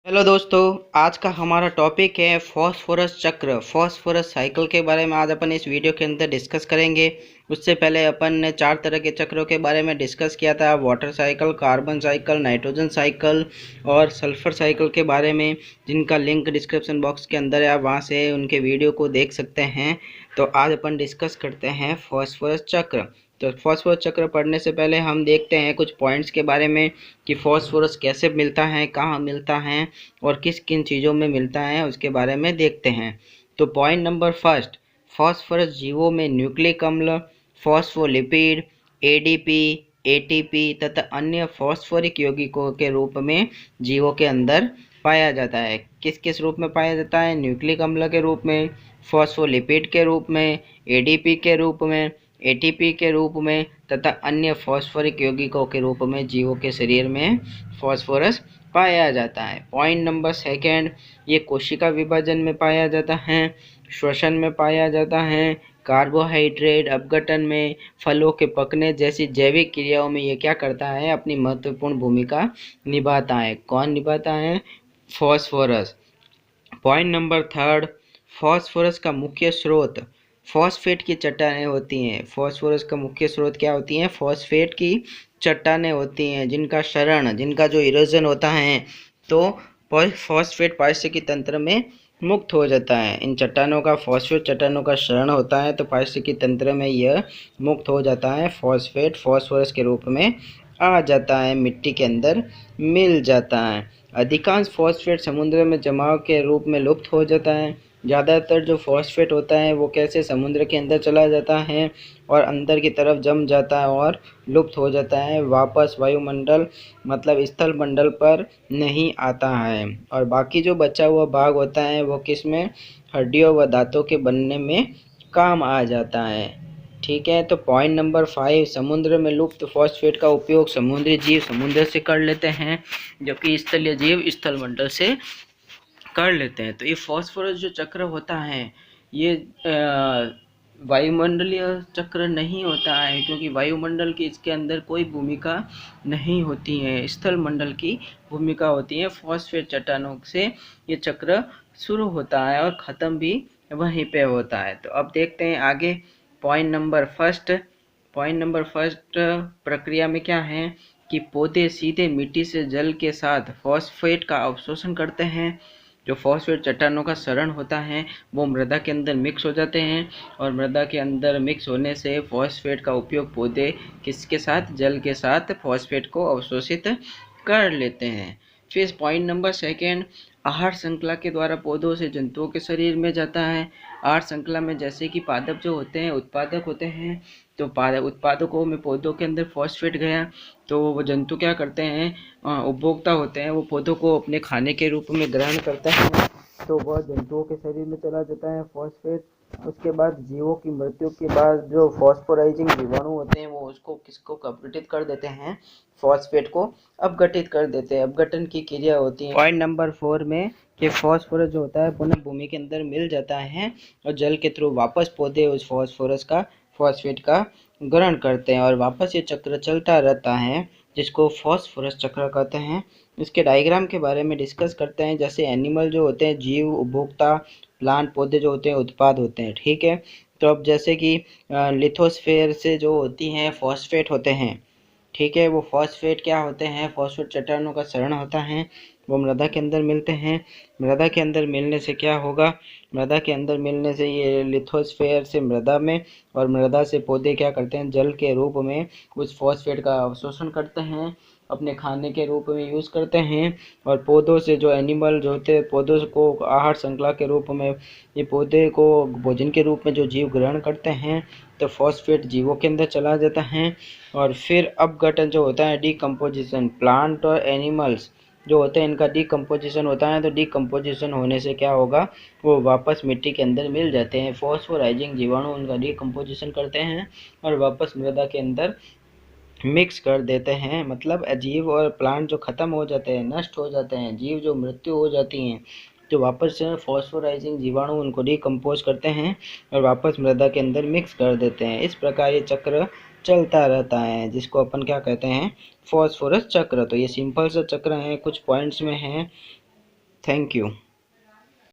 Hello दोस्तों, आज का हमारा टॉपिक है फॉस्फोरस चक्र। फॉस्फोरस साइकिल के बारे में आज अपन इस वीडियो के अंदर डिस्कस करेंगे। उससे पहले अपन ने 4 तरह के चक्रों के बारे में डिस्कस किया था, water cycle, carbon cycle, nitrogen cycle और सल्फर साइकिल के बारे में, जिनका लिंक डिस्क्रिप्शन बॉक्स के अंदर है। आप वहां से उनके वीडियो को देख सकते हैं। तो आज अपन डिस्कस करते हैं फॉस्फोरस चक्र। तो फॉस्फोरस चक्र पढ़ने से पहले हम देखते हैं कुछ पॉइंट्स के बारे में कि फॉस्फोरस कैसे मिलता है, कहाँ मिलता है और किस किन चीज़ों में मिलता है, उसके बारे में देखते हैं। तो पॉइंट नंबर फर्स्ट, फॉस्फोरस जीवों में न्यूक्लिक अम्ल, फॉस्फोलिपिड, एडीपी, एटीपी तथा अन्य फॉस्फोरिक यौगिकों के रूप में जीवों के अंदर पाया जाता है। किस किस रूप में पाया जाता है? न्यूक्लिक अम्ल के रूप में, फॉस्फोलिपिड के रूप में, एडीपी के रूप में, एटीपी के रूप में तथा अन्य फॉस्फोरिक यौगिकों के रूप में जीवों के शरीर में फॉस्फोरस पाया जाता है। पॉइंट नंबर सेकेंड, ये कोशिका विभाजन में पाया जाता है, श्वसन में पाया जाता है, कार्बोहाइड्रेट अपघटन में, फलों के पकने जैसी जैविक क्रियाओं में ये क्या करता है? अपनी महत्वपूर्ण भूमिका निभाता है। कौन निभाता है? Phosphorus. Point number third, phosphorus का मुख्य स्रोत फॉस्फेट की चट्टानें होती हैं। फॉस्फोरस का मुख्य स्रोत क्या होती हैं? फॉस्फेट की चट्टानें होती हैं, जिनका क्षरण, जिनका जो इरोजन होता है तो फॉस्फेट पारिस्थितिकी तंत्र में मुक्त हो जाता है। इन चट्टानों का, फॉस्फेट चट्टानों का क्षरण होता है तो पारिस्थितिकी तंत्र में यह मुक्त हो जाता है। फॉस्फेट फॉस्फोरस के रूप में आ जाता है, मिट्टी के अंदर मिल जाता है। अधिकांश फॉस्फेट समुद्र में जमाव के रूप में लुप्त हो जाता है। ज़्यादातर जो फॉस्फेट होता है वो कैसे समुद्र के अंदर चला जाता है और अंदर की तरफ जम जाता है और लुप्त हो जाता है, वापस वायुमंडल मतलब स्थल मंडल पर नहीं आता है। और बाकी जो बचा हुआ भाग होता है वो किस में? हड्डियों व दांतों के बनने में काम आ जाता है। ठीक है, तो पॉइंट नंबर 5, समुद्र में लुप्त फॉस्फेट का उपयोग समुद्री जीव समुद्र से कर लेते हैं, जबकि स्थलीय जीव स्थल मंडल से कर लेते हैं। तो ये फॉस्फोरस जो चक्र होता है ये वायुमंडलीय चक्र नहीं होता है, क्योंकि वायुमंडल की इसके अंदर कोई भूमिका नहीं होती है, स्थल मंडल की भूमिका होती है। फॉस्फेट चट्टानों से ये चक्र शुरू होता है और ख़त्म भी वहीं पे होता है। तो अब देखते हैं आगे। पॉइंट नंबर फर्स्ट प्रक्रिया में क्या है कि पौधे सीधे मिट्टी से जल के साथ फॉस्फेट का अवशोषण करते हैं। जो फॉस्फेट चट्टानों का क्षरण होता है वो मृदा के अंदर मिक्स हो जाते हैं और मृदा के अंदर मिक्स होने से फॉस्फेट का उपयोग पौधे किसके साथ? जल के साथ फॉस्फेट को अवशोषित कर लेते हैं। फिर पॉइंट नंबर सेकेंड, आहार श्रृंखला के द्वारा पौधों से जंतुओं के शरीर में जाता है। आहार श्रृंखला में जैसे कि पादप जो होते हैं उत्पादक होते हैं, तो उत्पादकों में पौधों के अंदर फॉस्फेट गया तो वो जंतु क्या करते हैं? उपभोक्ता होते हैं, वो पौधों को अपने खाने के रूप में ग्रहण करते हैं, तो वह जंतुओं के शरीर में चला जाता है फॉस्फेट। उसके बाद जीवों की मृत्यु के बाद जो फॉस्फोराइजिंग जीवाणु होते हैं वो उसको किसको अपघटित कर देते हैं? फॉस्फेट को अपघटित कर देते हैं। अपघटन की क्रिया होती है। पॉइंट नंबर 4 में कि फॉस्फोरस जो होता है पुनः भूमि के अंदर मिल जाता है और जल के थ्रू वापस पौधे उस फॉस्फेट का ग्रहण करते हैं और वापस ये चक्र चलता रहता है, जिसको फॉस्फोरस चक्र कहते हैं। इसके डायग्राम के बारे में डिस्कस करते हैं। जैसे एनिमल जो होते हैं जीव उपभोक्ता, प्लांट पौधे जो होते हैं उत्पाद होते हैं। ठीक है, तो अब जैसे कि लिथोस्फेयर से जो होती हैं फॉस्फेट होते हैं। ठीक है, वो फॉस्फेट क्या होते हैं? फॉस्फेट चट्टानों का क्षरण होता है, वो मृदा के अंदर मिलते हैं। मृदा के अंदर मिलने से क्या होगा? मृदा के अंदर मिलने से ये लिथोस्फेयर से मृदा में और मृदा से पौधे क्या करते हैं? जल के रूप में उस फॉस्फेट का अवशोषण करते हैं, अपने खाने के रूप में यूज़ करते हैं। और पौधों से जो एनिमल जो होते हैं, पौधों को आहार श्रृंखला के रूप में ये पौधे को भोजन के रूप में जो जीव ग्रहण करते हैं, तो फॉस्फेट जीवों के अंदर चला जाता है। और फिर अपघटन जो होता है, डिकम्पोजिशन, प्लांट और एनिमल्स जो होते हैं इनका डिकम्पोजिशन होता है, तो डिकम्पोजिशन होने से क्या होगा? वो वापस मिट्टी के अंदर मिल जाते हैं। फॉस्फोराइजिंग जीवाणु उनका डिकम्पोजिशन करते हैं और वापस मृदा के अंदर मिक्स कर देते हैं। मतलब जीव और प्लांट जो ख़त्म हो जाते हैं, नष्ट हो जाते हैं, जीव जो मृत्यु हो जाती हैं, जो वापस से फॉस्फोराइजिंग जीवाणु उनको डिकम्पोज करते हैं और वापस मृदा के अंदर मिक्स कर देते हैं। इस प्रकार ये चक्र चलता रहता है, जिसको अपन क्या कहते हैं? फॉस्फोरस चक्र। तो ये सिंपल सा चक्र है, कुछ पॉइंट्स में है। Thank you.